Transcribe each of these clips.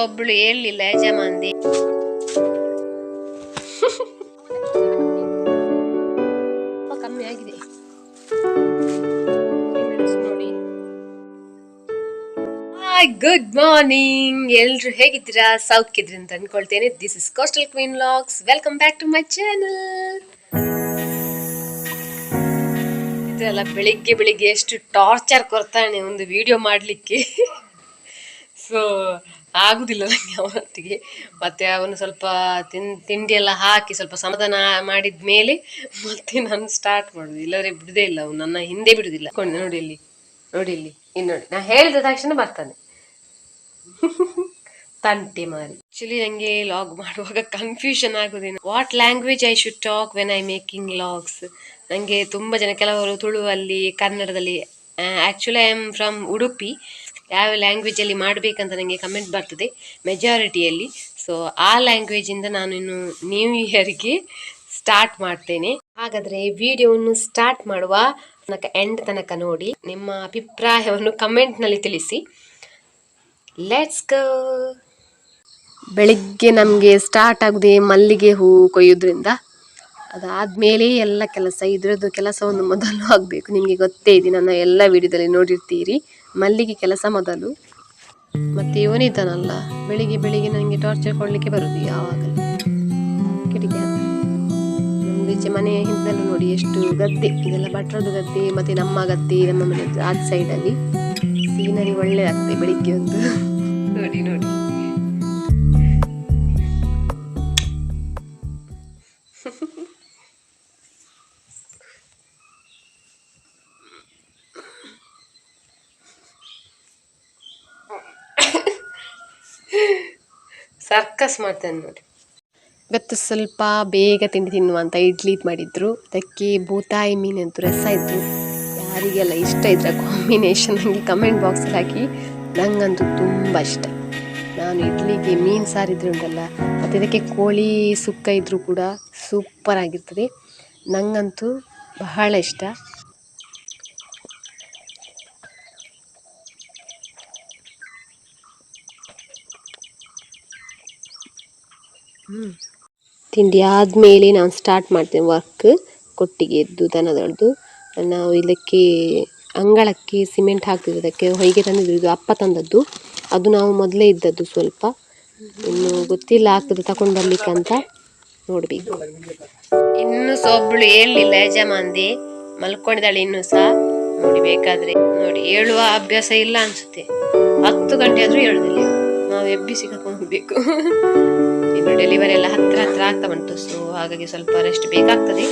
ಒಬ್ಳು ಹೇಳಲಿಲ್ಲ ಯಜಮಾನ್ದಿ. ಕಮ್ಮಿ ಆಗಿದೆ ನೋಡಿ. ಗುಡ್ ಮಾರ್ನಿಂಗ್, ಎಲ್ರು ಹೇಗಿದ್ದೀರಾ? ಸೌಖ್ಯದ್ರಿ ಅಂತ ಅನ್ಕೊಳ್ತೇನೆ. This is coastal queen vlogs. Welcome back to my channel. ಇದೆಲ್ಲ ಬೆಳಿಗ್ಗೆ ಎಷ್ಟು ಟಾರ್ಚರ್ ಕೊಡ್ತಾನೆ ಒಂದು ವಿಡಿಯೋ ಮಾಡಲಿಕ್ಕೆ. ಸೊ ಆಗುದಿಲ್ಲ ನನಗೆ ಅವನೊಟ್ಟಿಗೆ. ಮತ್ತೆ ಅವನು ಸ್ವಲ್ಪ ತಿಂಡಿ ಎಲ್ಲ ಹಾಕಿ ಸ್ವಲ್ಪ ಸಮಾಧಾನ ಮಾಡಿದ ಮೇಲೆ ಮತ್ತೆ ನಾನು ಸ್ಟಾರ್ಟ್ ಮಾಡುದು. ಇಲ್ಲವರೆ ಬಿಡುದೇ ಇಲ್ಲ, ಅವನು ನನ್ನ ಹಿಂದೆ ಬಿಡುದಿಲ್ಲ. ನೋಡಿ ಇಲ್ಲಿ, ನೋಡಿ ಇಲ್ಲಿ, ಇನ್ನು ನೋಡಿ, ನಾ ಹೇಳಿದ ತಕ್ಷಣ ಬರ್ತಾನೆ. ತಂಟೆ ಮಾರಿ. ಆಕ್ಚುಲಿ ನಂಗೆ ಲಾಗ್ ಮಾಡುವಾಗ ಕನ್ಫ್ಯೂಷನ್ ಆಗುದೇನು, what language I should talk when I making logs. ನಂಗೆ ತುಂಬಾ ಜನ, ಕೆಲವರು ತುಳುವಲ್ಲಿ, ಕನ್ನಡದಲ್ಲಿ. Actually I am from Udupi. ಯಾವ ಲ್ಯಾಂಗ್ವೇಜ್ ಅಲ್ಲಿ ಮಾಡ್ಬೇಕಂತ ನನಗೆ ಕಮೆಂಟ್ ಬರ್ತದೆ ಮೆಜಾರಿಟಿಯಲ್ಲಿ. ಸೊ ಆ ಲ್ಯಾಂಗ್ವೇಜ್ ಇಂದ ನಾನು ಇನ್ನು ನ್ಯೂ ಇಯರ್ಗೆ ಸ್ಟಾರ್ಟ್ ಮಾಡ್ತೇನೆ. ಹಾಗಾದ್ರೆ ವಿಡಿಯೋವನ್ನು ಸ್ಟಾರ್ಟ್ ಮಾಡುವ. ಎಂಡ್ ತನಕ ನೋಡಿ, ನಿಮ್ಮ ಅಭಿಪ್ರಾಯವನ್ನು ಕಮೆಂಟ್ ನಲ್ಲಿ ತಿಳಿಸಿ. Let's go. ಬೆಳಿಗ್ಗೆ ನಮಗೆ ಸ್ಟಾರ್ಟ್ ಆಗುದೇ ಮಲ್ಲಿಗೆ ಹೂ ಕೊಯ್ಯೋದ್ರಿಂದ. ಅದಾದ್ಮೇಲೆ ಎಲ್ಲ ಕೆಲಸ, ಇದ್ರದ್ದು ಕೆಲಸವನ್ನು ಮೊದಲು ಆಗಬೇಕು. ನಿಮಗೆ ಗೊತ್ತೇ ಇದೆ, ನನ್ನ ಎಲ್ಲ ವಿಡಿಯೋದಲ್ಲಿ ನೋಡಿರ್ತೀರಿ. ಮಲ್ಲಿಗೆ ಕೆಲಸ ಮೊದಲು. ಮತ್ತೆ ಇವನಿದ್ದಾನಲ್ಲ, ಬೆಳಿಗ್ಗೆ ನನಗೆ ಟಾರ್ಚರ್ ಕೊಡ್ಲಿಕ್ಕೆ ಬರುದು ಯಾವಾಗಲೂ. ಕಿಟಕಿ ನಮ್ದು ಈಚೆ ಮನೆ ಹಿಂದೆಲ್ಲ ನೋಡಿ ಎಷ್ಟು ಗದ್ದೆ, ಇದೆಲ್ಲ ಭಟ್ರದ್ದು ಗದ್ದೆ, ಮತ್ತೆ ನಮ್ಮ ಗದ್ದೆ, ನಮ್ಮ ಮನೆ ಆದ ಸೈಡಲ್ಲಿ. ಸೀನರಿ ಒಳ್ಳೆ ಆಗ್ತದೆ ಬೆಳಿಗ್ಗೆ ಒಂದು. ನೋಡಿ ನೋಡಿ, ಸರ್ಕಸ್ ಮಾಡ್ತೇನೆ ನೋಡಿ. ಇವತ್ತು ಸ್ವಲ್ಪ ಬೇಗ ತಿಂಡಿ ತಿನ್ನುವ ಅಂತ ಇಡ್ಲಿ ಮಾಡಿದ್ರು. ಅದಕ್ಕೆ ಬೂತಾಯಿ ಮೀನಂತೂ ರಸ ಇತ್ತು. ಯಾರಿಗೆಲ್ಲ ಇಷ್ಟ ಇದ್ರೆ ಕಾಂಬಿನೇಷನ್ ನನಗೆ ಕಮೆಂಟ್ ಬಾಕ್ಸಲ್ಲಿ ಹಾಕಿ. ನಂಗಂತೂ ತುಂಬ ಇಷ್ಟ. ನಾನು ಇಡ್ಲಿಗೆ ಮೀನು ಸಾರಿದ್ರೆ ಉಂಟಲ್ಲ, ಮತ್ತು ಇದಕ್ಕೆ ಕೋಳಿ ಸುಕ್ಕ ಇದ್ರೂ ಕೂಡ ಸೂಪರ್ ಆಗಿರ್ತದೆ. ನಂಗಂತೂ ಬಹಳ ಇಷ್ಟ. ತಿಂಡಿ ಆದಮೇಲೆ ನಾವು ಸ್ಟಾರ್ಟ್ ಮಾಡ್ತೇವೆ ವರ್ಕ್. ಕೊಟ್ಟಿಗೆ ಎದ್ದು ದನದೊಡ್ದು ನಾವು ಇದಕ್ಕೆ ಅಂಗಳಕ್ಕೆ ಸಿಮೆಂಟ್ ಹಾಕ್ತಿದ್ವಿ. ಅದಕ್ಕೆ ಹೊಯ್ಗೆ ತಂದಿದ್ದು, ಇದು ಅಪ್ಪ ತಂದದ್ದು. ಅದು ನಾವು ಮೊದಲೇ ಇದ್ದದ್ದು ಸ್ವಲ್ಪ, ಇನ್ನು ಗೊತ್ತಿಲ್ಲ ಆಗ್ತದೆ ತಗೊಂಡು ಬರ್ಲಿಕ್ಕೆ ಅಂತ, ನೋಡಬೇಕು. ಇನ್ನು ಸಹ ಒಬ್ಳು ಹೇಳಲಿಲ್ಲ ಯಜಮಾನ್ದಿ, ಮಲ್ಕೊಂಡಿದ್ದಾಳೆ ಇನ್ನೂ ಸಹ. ನೋಡಿ, ಬೇಕಾದ್ರೆ ನೋಡಿ, ಹೇಳುವ ಅಭ್ಯಾಸ ಇಲ್ಲ ಅನ್ಸುತ್ತೆ. 10 ಗಂಟೆ ಆದ್ರೂ ಹೇಳುದಿಲ್ಲ. ನಾವು ಎಬ್ಬಿಸಿ ಕರ್ಕೊಂಡು ಹೋಗ್ಬೇಕು. ಇನ್ನು ಡೆಲಿವರಿ ಎಲ್ಲ ಹತ್ರ ಆಗ್ತಾ ಬಂತು. ಸೊ ಹಾಗಾಗಿ ಸ್ವಲ್ಪ ರೆಸ್ಟ್ ಬೇಕಾಗ್ತದೆ.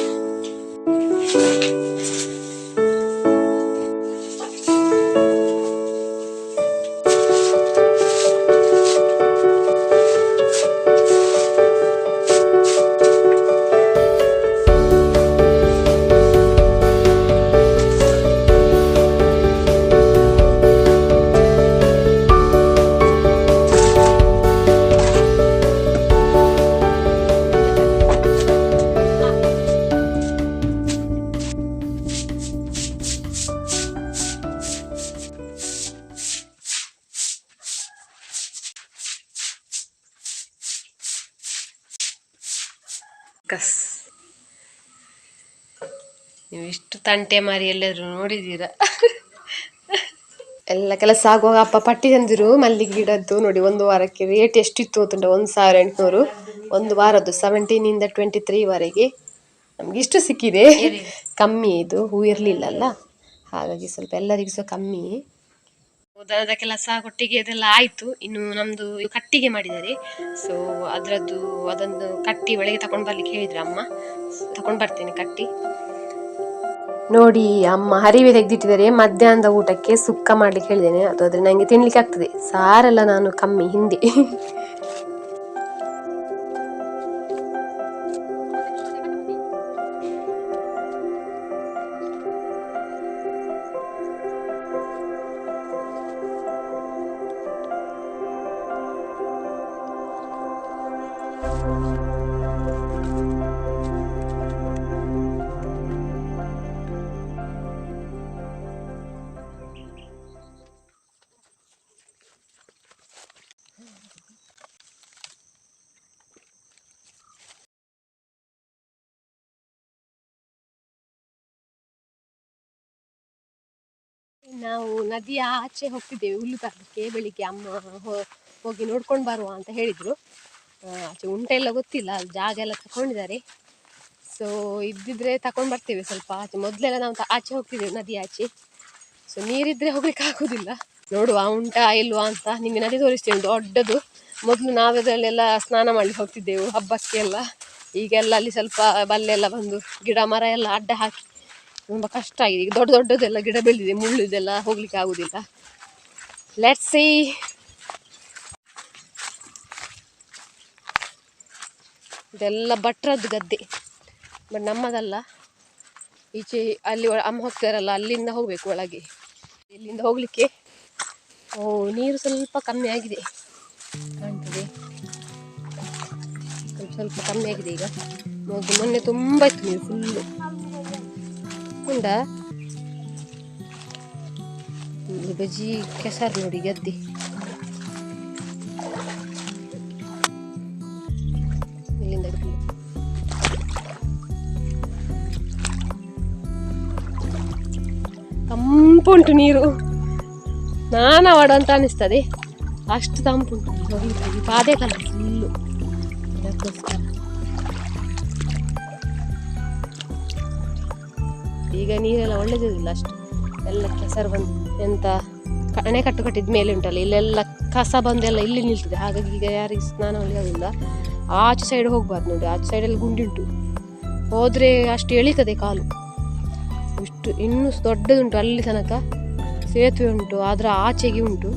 ನೀವು ಇಷ್ಟು ತಂಟೆ ಮಾರಿ ಎಲ್ಲಾದ್ರೂ ನೋಡಿದ್ದೀರಾ? ಎಲ್ಲ ಕೆಲಸ ಆಗುವಾಗ ಅಪ್ಪ ಪಟ್ಟಿ ತಂದಿರು ಮಲ್ಲಿಗೆ ಗಿಡದ್ದು. ನೋಡಿ, 1 ವಾರಕ್ಕೆ ರೇಟ್ ಎಷ್ಟಿತ್ತು ಗೊತ್ತುಂಟ? 1800. 1 ವಾರದ್ದು 17 to 23ವರೆಗೆ ನಮ್ಗೆ ಇಷ್ಟು ಸಿಕ್ಕಿದೆ. ಕಮ್ಮಿ, ಇದು ಹೂ ಇರ್ಲಿಲ್ಲಲ್ಲ, ಹಾಗಾಗಿ ಸ್ವಲ್ಪ ಎಲ್ಲರಿಗೂ ಸಹ ಕಮ್ಮಿ. ದನದ ಕೆಲಸ, ಕೊಟ್ಟಿಗೆ ಅದೆಲ್ಲ ಆಯ್ತು. ಇನ್ನು ನಮ್ದು ಕಟ್ಟಿಗೆ ಮಾಡಿದ್ದಾರೆ. ಸೊ ಅದೊಂದು ಕಟ್ಟಿ ಒಳಗೆ ತಗೊಂಡ್ ಬರ್ಲಿಕ್ಕೆ ಹೇಳಿದ್ರು ಅಮ್ಮ. ತಗೊಂಡ್ ಬರ್ತೇನೆ ಕಟ್ಟಿ. ನೋಡಿ, ಅಮ್ಮ ಹರಿವೆ ತೆಗ್ದಿಟ್ಟಿದ್ದಾರೆ. ಮಧ್ಯಾಹ್ನದ ಊಟಕ್ಕೆ ಸುಕ್ಕ ಮಾಡ್ಲಿಕ್ಕೆ ಹೇಳಿದ್ದೇನೆ. ಅದು ಆದ್ರೆ ನಂಗೆ ತಿನ್ಲಿಕ್ಕೆ ಆಗ್ತದೆ. ಸಾರೆಲ್ಲ ನಾನು ಕಮ್ಮಿ ಹಿಂದೆ. ನಾವು ನದಿಯ ಆಚೆ ಹೋಗ್ತಿದ್ದೇವೆ ಹುಲ್ಲು ತರಲಿಕ್ಕೆ. ಬೆಳಿಗ್ಗೆ ಅಮ್ಮ ಹೋಗಿ ನೋಡ್ಕೊಂಡು ಬರುವ ಅಂತ ಹೇಳಿದರು. ಆಚೆ ಉಂಟೆಲ್ಲ ಗೊತ್ತಿಲ್ಲ, ಜಾಗ ಎಲ್ಲ ತಗೊಂಡಿದ್ದಾರೆ. ಸೊ ಇದ್ದಿದ್ರೆ ತಗೊಂಡು ಬರ್ತೇವೆ ಸ್ವಲ್ಪ ಆಚೆ. ಮೊದಲೆಲ್ಲ ನಾವು ಆಚೆ ಹೋಗ್ತಿದ್ದೇವೆ ನದಿ ಆಚೆ. ಸೊ ನೀರಿದ್ರೆ ಹೋಗ್ಲಿಕ್ಕೆ ಆಗೋದಿಲ್ಲ. ನೋಡುವ ಉಂಟಾ ಇಲ್ವಾ ಅಂತ. ನಿಮಗೆ ನದಿ ತೋರಿಸ್ತೇವೆ, ದೊಡ್ಡದು. ಮೊದಲು ನಾವದರಲ್ಲೆಲ್ಲ ಸ್ನಾನ ಮಾಡ್ಲಿಕ್ಕೆ ಹೋಗ್ತಿದ್ದೆವು ಹಬ್ಬಕ್ಕೆಲ್ಲ. ಈಗೆಲ್ಲ ಅಲ್ಲಿ ಸ್ವಲ್ಪ ಬಲ್ಲೆಲ್ಲ ಬಂದು ಗಿಡ ಮರ ಎಲ್ಲ ಅಡ್ಡ ಹಾಕಿ ತುಂಬ ಕಷ್ಟ ಆಗಿದೆ. ಈಗ ದೊಡ್ಡ ದೊಡ್ಡದೆಲ್ಲ ಗಿಡ ಬೆಳೆದಿದೆ, ಮುಳ್ಳುದೆಲ್ಲ ಹೋಗ್ಲಿಕ್ಕೆ ಆಗುದಿಲ್ಲ. Let's see. ಇದೆಲ್ಲ ಭಟ್ರದ್ದು ಗದ್ದೆ, ಬಟ್ ನಮ್ಮದಲ್ಲ. ಈಚೆ ಅಲ್ಲಿ ಅಮ್ಮ ಹೋಗ್ತಾರಲ್ಲ, ಅಲ್ಲಿಂದ ಹೋಗ್ಬೇಕು ಒಳಗೆ. ಇಲ್ಲಿಂದ ಹೋಗ್ಲಿಕ್ಕೆ ನೀರು ಸ್ವಲ್ಪ ಕಮ್ಮಿ ಆಗಿದೆ ಕಾಣ್ತದೆ, ಸ್ವಲ್ಪ ಕಮ್ಮಿ ಆಗಿದೆ ಈಗ. ಮೊನ್ನೆ ತುಂಬ ಇತ್ತು ನೀರು ಫುಲ್ಲು. ಉಂಟಾ ಬಜ್ಜಿ ಕೆಸರು ನೋಡಿ ಗದ್ದೆ. ಇಲ್ಲಿಂದ ತಂಪುಂಟು ನೀರು, ಸ್ನಾನ ಮಾಡುವಂತ ಅನಿಸ್ತದೆ, ಅಷ್ಟು ತಂಪುಂಟು. ಹೋಗ್ಲಿಕ್ಕೆ ಪಾದೇ ಕಾಲ ಫುಲ್ಲು. ಅದಕ್ಕೋಸ್ಕರ ಈಗ ನೀರೆಲ್ಲ ಒಳ್ಳೇದಿಲ್ಲ ಅಷ್ಟು, ಎಲ್ಲ ಕೆಸರು ಬಂದು ಎಂತ ಅಣೆಕಟ್ಟು ಕಟ್ಟಿದ ಮೇಲೆ ಉಂಟಲ್ಲ, ಇಲ್ಲೆಲ್ಲ ಕಸ ಬಂದೆಲ್ಲ ಇಲ್ಲಿ ನಿಲ್ತದೆ. ಹಾಗಾಗಿ ಈಗ ಯಾರಿಗೆ ಸ್ನಾನ ಒಳ್ಳೆಯೋದಿಲ್ಲ. ಆಚೆ ಸೈಡ್ ಹೋಗ್ಬಾರ್ದು ನೋಡಿ, ಆಚೆ ಸೈಡಲ್ಲಿ ಗುಂಡಿಂಟು, ಹೋದರೆ ಅಷ್ಟು ಎಳಿತದೆ ಕಾಲು. ಇಷ್ಟು ಇನ್ನೂ ದೊಡ್ಡದುಂಟು, ಅಲ್ಲಿ ತನಕ ಸೇತುವೆ ಉಂಟು, ಅದರ ಆಚೆಗೆ ಉಂಟು.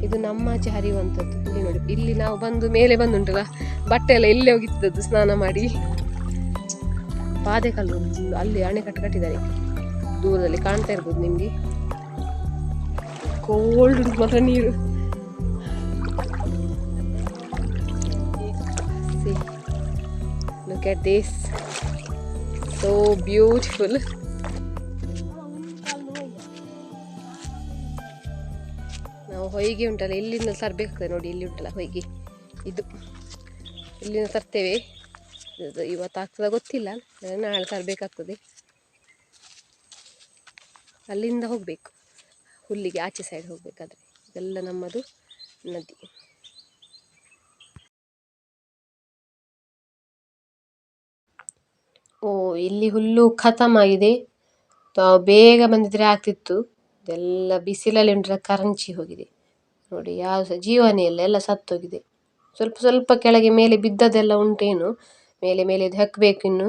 ಇದು ನಮ್ಮ ಆಚೆ ಹರಿಯುವಂಥದ್ದು. ಇಲ್ಲಿ ನೋಡಿ, ಇಲ್ಲಿ ನಾವು ಬಂದು ಮೇಲೆ ಬಂದುಂಟಲ್ಲ ಬಟ್ಟೆ ಎಲ್ಲ ಇಲ್ಲೇ ಹೋಗಿದ್ದದ್ದು ಸ್ನಾನ ಮಾಡಿ. ಪಾದೆಕಲ್ಲು ಅಲ್ಲಿ ಅಣೆಕಟ್ಟು ಕಟ್ಟಿದ್ದಾರೆ, ದೂರದಲ್ಲಿ ಕಾಣ್ತಾ ಇರ್ಬೋದು ನಿಮಗೆ. ಕೋಲ್ಡ್ ಉಂಟು ಮಾತ್ರ ನೀರು. Look at this, so beautiful. ನಾವು ಹೊಯ್ಗೆ ಉಂಟಲ್ಲ ಇಲ್ಲಿಂದ ತರಬೇಕಾಗ್ತದೆ ನೋಡಿ, ಇಲ್ಲಿ ಉಂಟಲ್ಲ ಹೊಯ್ಗೆ, ಇದು ಇಲ್ಲಿಂದ ತರ್ತೇವೆ. ಇವತ್ತು ಆಗ್ತದ ಗೊತ್ತಿಲ್ಲ, ನಾಳೆ ತರಬೇಕಾಗ್ತದೆ. ಅಲ್ಲಿಂದ ಹೋಗಬೇಕು ಹುಲ್ಲಿಗೆ, ಆಚೆ ಸೈಡ್ ಹೋಗ್ಬೇಕಾದ್ರೆ. ಇದೆಲ್ಲ ನಮ್ಮದು ನದಿ. ಇಲ್ಲಿ ಹುಲ್ಲು ಖತಮ್ ಆಗಿದೆ. ಬೇಗ ಬಂದಿದ್ರೆ ಆಗ್ತಿತ್ತು. ಇದೆಲ್ಲ ಬಿಸಿಲಲ್ಲಿ ಉಂಟಲ್ಲ ಕರಂಚಿ ಹೋಗಿದೆ ನೋಡಿ, ಯಾವ ಸಹ ಜೀವನೇ ಇಲ್ಲ, ಎಲ್ಲ ಸತ್ತೋಗಿದೆ. ಸ್ವಲ್ಪ ಸ್ವಲ್ಪ ಕೆಳಗೆ ಮೇಲೆ ಬಿದ್ದದೆಲ್ಲ ಉಂಟೇನು, ಮೇಲೆ ಮೇಲೆ ಇದು ಹಾಕಬೇಕು. ಇನ್ನು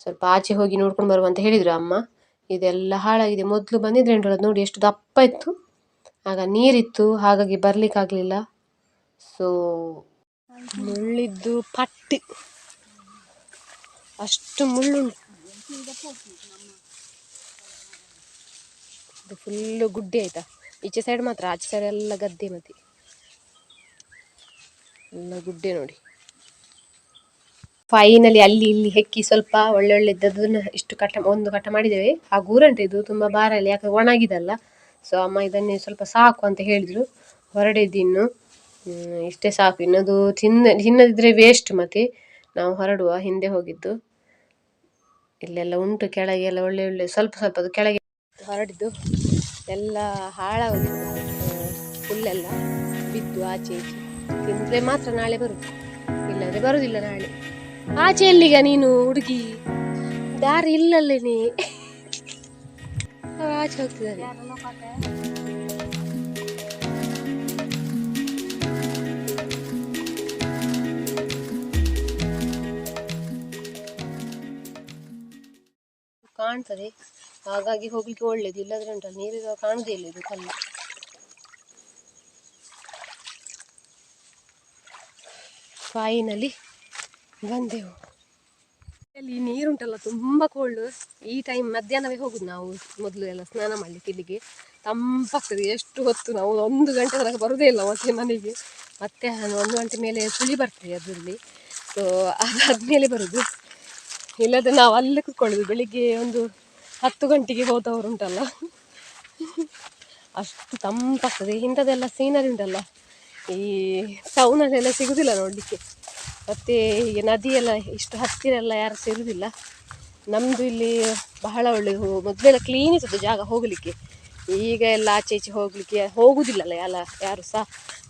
ಸ್ವಲ್ಪ ಆಚೆ ಹೋಗಿ ನೋಡ್ಕೊಂಡು ಬರುವ ಅಂತ ಹೇಳಿದರು ಅಮ್ಮ. ಇದೆಲ್ಲ ಹಾಳಾಗಿದೆ. ಮೊದಲು ಬಂದಿದ್ರೆ ಉಂಟಲ್ಲ ನೋಡಿ, ಎಷ್ಟು ದಪ್ಪ ಇತ್ತು, ಆಗ ನೀರಿತ್ತು, ಹಾಗಾಗಿ ಬರ್ಲಿಕ್ಕಾಗಲಿಲ್ಲ. ಸೊ ಮುಳ್ಳಿದ್ದು ಪಟ್ಟಿ, ಅಷ್ಟು ಮುಳ್ಳುಂಟು. ಇದು ಫುಲ್ಲು ಗುಡ್ಡೆ ಆಯ್ತಾ, ಈಚೆ ಸೈಡ್ ಮಾತ್ರ, ಆಚೆ ಸೈಡ್ ಎಲ್ಲ ಗದ್ದೆ, ಮತ್ತೆ ಎಲ್ಲ ಗುಡ್ಡೆ ನೋಡಿ. ಫೈನಲಿ ಅಲ್ಲಿ ಇಲ್ಲಿ ಹೆಕ್ಕಿ ಸ್ವಲ್ಪ ಒಳ್ಳೊಳ್ಳೆದನ್ನ ಇಷ್ಟು ಒಂದು ಕಟ ಮಾಡಿದ್ದೇವೆ. ಆ ಗೂರಂಟು ಇದು ತುಂಬ ಭಾರ ಇಲ್ಲ, ಯಾಕೆ ಒಣಗಿದಲ್ಲ. ಸೊ ಅಮ್ಮ ಇದನ್ನೇ ಸ್ವಲ್ಪ ಸಾಕು ಅಂತ ಹೇಳಿದ್ರು. ಹೊರಡಿದ್ದು ಇಷ್ಟೇ ಸಾಕು, ಇನ್ನದು ತಿನ್ನದಿದ್ರೆ ವೇಸ್ಟ್. ಮತ್ತೆ ನಾವು ಹೊರಡುವ ಹಿಂದೆ ಹೋಗಿದ್ದು. ಇಲ್ಲೆಲ್ಲ ಉಂಟು ಕೆಳಗೆ ಎಲ್ಲ ಒಳ್ಳೆ ಒಳ್ಳೆ ಸ್ವಲ್ಪ ಸ್ವಲ್ಪ ಅದು ಕೆಳಗೆ ಹೊರಡಿದ್ದು ಎಲ್ಲ ಹಾಳಾಗೋಗಿತ್ತು. ಹುಲ್ಲೆಲ್ಲ ಬಿದ್ದು ಆಚೆ ಈಚೆ. ತಿಂದರೆ ಮಾತ್ರ ನಾಳೆ ಬರುದು, ಇಲ್ಲಾಂದ್ರೆ ಬರುದಿಲ್ಲ ನಾಳೆ. ಆಚೆ ಎಲ್ಲಿಗ ನೀನು ಹುಡುಗಿ, ದಾರಿ ಇಲ್ಲಲ್ಲೇನೆ. ಆಚೆ ಹೋಗ್ತಿದ್ದಾರೆ. ಕಾಣ್ತದೆ, ಹಾಗಾಗಿ ಹೋಗ್ಲಿಕ್ಕೆ ಒಳ್ಳೇದು. ಇಲ್ಲದ್ರೆ ಉಂಟಲ್ಲ ನೀರಿರುವ ಕಾಣುದೇ ಇಲ್ಲ ಇದು ಕಲ್ಲು. ಫೈನಲಿ ಬಂದೆವು. ಅಲ್ಲಿ ನೀರುಂಟಲ್ಲ ತುಂಬ ಕೋಲ್ಡ್. ಈ ಟೈಮ್ ಮಧ್ಯಾಹ್ನವೇ ಹೋಗುದು ನಾವು ಮೊದಲು ಎಲ್ಲ ಸ್ನಾನ ಮಾಡಲಿಕ್ಕೆ. ಇಲ್ಲಿಗೆ ತಂಪಾಗ್ತದೆ. ಎಷ್ಟು ಹೊತ್ತು ನಾವು 1 ಗಂಟೆ ತನಕ ಬರುವುದೇ ಇಲ್ಲ ಮತ್ತೆ ಮನೆಗೆ. ಮತ್ತೆ 1 ಗಂಟೆ ಮೇಲೆ ಚಳಿ ಬರ್ತದೆ ಅದರಲ್ಲಿ. ಸೊ ಅದಾದ್ಮೇಲೆ ಬರುದು, ಇಲ್ಲದ್ರೆ ನಾವು ಅಲ್ಲೇ ಕೂತ್ಕೊಳ್ಳೋದು. ಬೆಳಿಗ್ಗೆ 10 ಗಂಟೆಗೆ ಹೋದವರು ಉಂಟಲ್ಲ, ಅಷ್ಟು ತಂಪಾಗ್ತದೆ. ಇಂಥದ್ದೆಲ್ಲ ಸೀನರಿ ಉಂಟಲ್ಲ ಈ ಟೌನಲ್ಲೆಲ್ಲ ಸಿಗುದಿಲ್ಲ ನೋಡಲಿಕ್ಕೆ. ಮತ್ತು ಈಗ ನದಿಯೆಲ್ಲ ಇಷ್ಟು ಹತ್ತಿರ ಎಲ್ಲ ಯಾರು ಸೇರುವುದಿಲ್ಲ. ನಮ್ಮದು ಇಲ್ಲಿ ಬಹಳ ಒಳ್ಳೆಯದು. ಮೊದಲೆಲ್ಲ ಕ್ಲೀನ್ ಇರ್ತದೆ ಜಾಗ ಹೋಗಲಿಕ್ಕೆ. ಈಗ ಎಲ್ಲ ಆಚೆ ಈಚೆ ಹೋಗ್ಲಿಕ್ಕೆ ಹೋಗುದಿಲ್ಲಲ್ಲ ಯಾರು ಸಹ,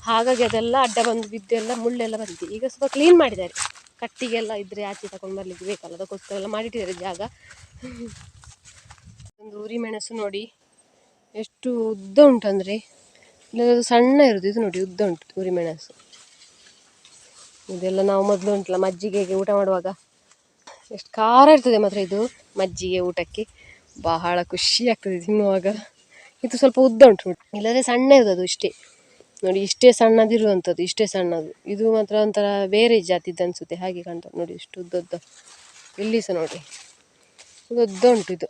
ಹಾಗಾಗಿ ಅದೆಲ್ಲ ಅಡ್ಡ ಬಂದು ಬಿದ್ದೆಲ್ಲ ಮುಳ್ಳೆಲ್ಲ ಬಂದಿದೆ. ಈಗ ಸ್ವಲ್ಪ ಕ್ಲೀನ್ ಮಾಡಿದ್ದಾರೆ, ಕಟ್ಟಿಗೆಲ್ಲ ಇದ್ರೆ ಆಚೆ ತಗೊಂಡು ಬರ್ಲಿಕ್ಕೆ ಬೇಕಲ್ಲ, ಅದಕ್ಕೋಸ್ಕರ ಎಲ್ಲ ಮಾಡಿಟ್ಟಿದ್ದಾರೆ ಜಾಗ. ಒಂದು ಉರಿ ಮೆಣಸು ನೋಡಿ ಎಷ್ಟು ಉದ್ದ ಉಂಟು ಅಂದರೆ, ಇಲ್ಲದು ಸಣ್ಣ ಇರೋದು, ಇದು ನೋಡಿ ಉದ್ದ ಉಂಟು ಉರಿ ಮೆಣಸು. ಇದೆಲ್ಲ ನಾವು ಮೊದಲು ಉಂಟಲ್ಲ ಮಜ್ಜಿಗೆಗೆ ಊಟ ಮಾಡುವಾಗ ಎಷ್ಟು ಖಾರ ಇರ್ತದೆ ಮಾತ್ರ ಇದು ಮಜ್ಜಿಗೆ ಊಟಕ್ಕೆ, ಬಹಳ ಖುಷಿ ಆಗ್ತದೆ ತಿನ್ನುವಾಗ. ಇದು ಸ್ವಲ್ಪ ಉದ್ದ ಉಂಟು, ಇಲ್ಲದ್ರೆ ಸಣ್ಣ ಇರೋದು ಇಷ್ಟೇ ನೋಡಿ, ಇಷ್ಟೇ ಸಣ್ಣದಿರುವಂಥದ್ದು, ಇಷ್ಟೇ ಸಣ್ಣದು. ಇದು ಮಾತ್ರ ಒಂಥರ ಬೇರೆ ಜಾತಿದ್ದು ಅನಿಸುತ್ತೆ, ಹಾಗೆ ಕಾಣ್ತದೆ ನೋಡಿ, ಇಷ್ಟು ಉದ್ದ. ಇಲ್ಲಿ ಸಹ ನೋಡಿ ಉದ್ದ ಉಂಟು, ಇದು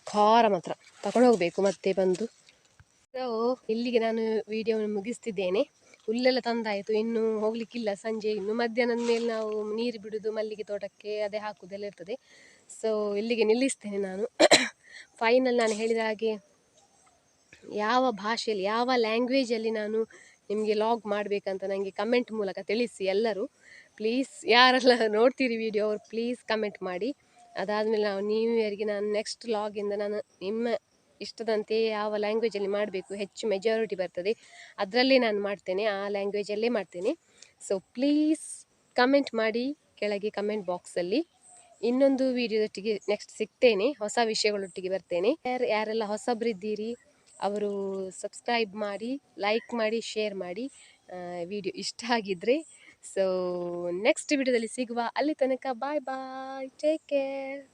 ಖಾರ ಮಾತ್ರ. ತಗೊಂಡು ಹೋಗಬೇಕು ಮತ್ತೆ ಬಂದು. ಇಲ್ಲಿಗೆ ನಾನು ವಿಡಿಯೋವನ್ನು ಮುಗಿಸ್ತಿದ್ದೇನೆ. ಹುಲ್ಲೆಲ್ಲ ತಂದಾಯಿತು, ಇನ್ನು ಹೋಗ್ಲಿಕ್ಕಿಲ್ಲ. ಸಂಜೆ ಇನ್ನು ಮಧ್ಯಾಹ್ನದ ಮೇಲೆ ನಾವು ನೀರು ಬಿಡೋದು ಮಲ್ಲಿಗೆ ತೋಟಕ್ಕೆ, ಅದೇ ಹಾಕುವುದೆಲ್ಲ ಇರ್ತದೆ. ಸೊ ಇಲ್ಲಿಗೆ ನಿಲ್ಲಿಸ್ತೇನೆ ನಾನು. ಫೈನಲ್ ನಾನು ಹೇಳಿದ ಹಾಗೆ ಯಾವ ಭಾಷೆಯಲ್ಲಿ, ಯಾವ ಲ್ಯಾಂಗ್ವೇಜಲ್ಲಿ ನಾನು ನಿಮಗೆ ಲಾಗ್ ಮಾಡಬೇಕಂತ ನನಗೆ ಕಮೆಂಟ್ ಮೂಲಕ ತಿಳಿಸಿ ಎಲ್ಲರೂ. ಪ್ಲೀಸ್ ಯಾರೆಲ್ಲ ನೋಡ್ತೀರಿ ವಿಡಿಯೋ ಅವರು ಪ್ಲೀಸ್ ಕಮೆಂಟ್ ಮಾಡಿ. ಅದಾದಮೇಲೆ ನಾವು ನ್ಯೂ ಇಯರ್ಗೆ ನಾನು ನೆಕ್ಸ್ಟ್ ಲಾಗಿಂದ ನಾನು ನಿಮ್ಮ ಇಷ್ಟದಂತೆ ಯಾವ ಲ್ಯಾಂಗ್ವೇಜಲ್ಲಿ ಮಾಡಬೇಕು, ಹೆಚ್ಚು ಮೆಜಾರಿಟಿ ಬರ್ತದೆ ಅದರಲ್ಲೇ ನಾನು ಮಾಡ್ತೇನೆ, ಆ ಲ್ಯಾಂಗ್ವೇಜಲ್ಲೇ ಮಾಡ್ತೇನೆ. ಸೊ ಪ್ಲೀಸ್ ಕಮೆಂಟ್ ಮಾಡಿ ಕೆಳಗೆ ಕಮೆಂಟ್ ಬಾಕ್ಸಲ್ಲಿ. ಇನ್ನೊಂದು ವಿಡಿಯೋದೊಟ್ಟಿಗೆ ನೆಕ್ಸ್ಟ್ ಸಿಗ್ತೇನೆ, ಹೊಸ ವಿಷಯಗಳೊಟ್ಟಿಗೆ ಬರ್ತೇನೆ. ಯಾರೆಲ್ಲ ಹೊಸಬ್ರಿದ್ದೀರಿ ಅವರು ಸಬ್ಸ್ಕ್ರೈಬ್ ಮಾಡಿ, ಲೈಕ್ ಮಾಡಿ, ಶೇರ್ ಮಾಡಿ ವಿಡಿಯೋ ಇಷ್ಟ ಆಗಿದ್ದರೆ. ಸೊ ನೆಕ್ಸ್ಟ್ ವಿಡಿಯೋದಲ್ಲಿ ಸಿಗುವ, ಅಲ್ಲಿ ತನಕ ಬಾಯ್ ಬಾಯ್, ಟೇಕ್ ಕೇರ್.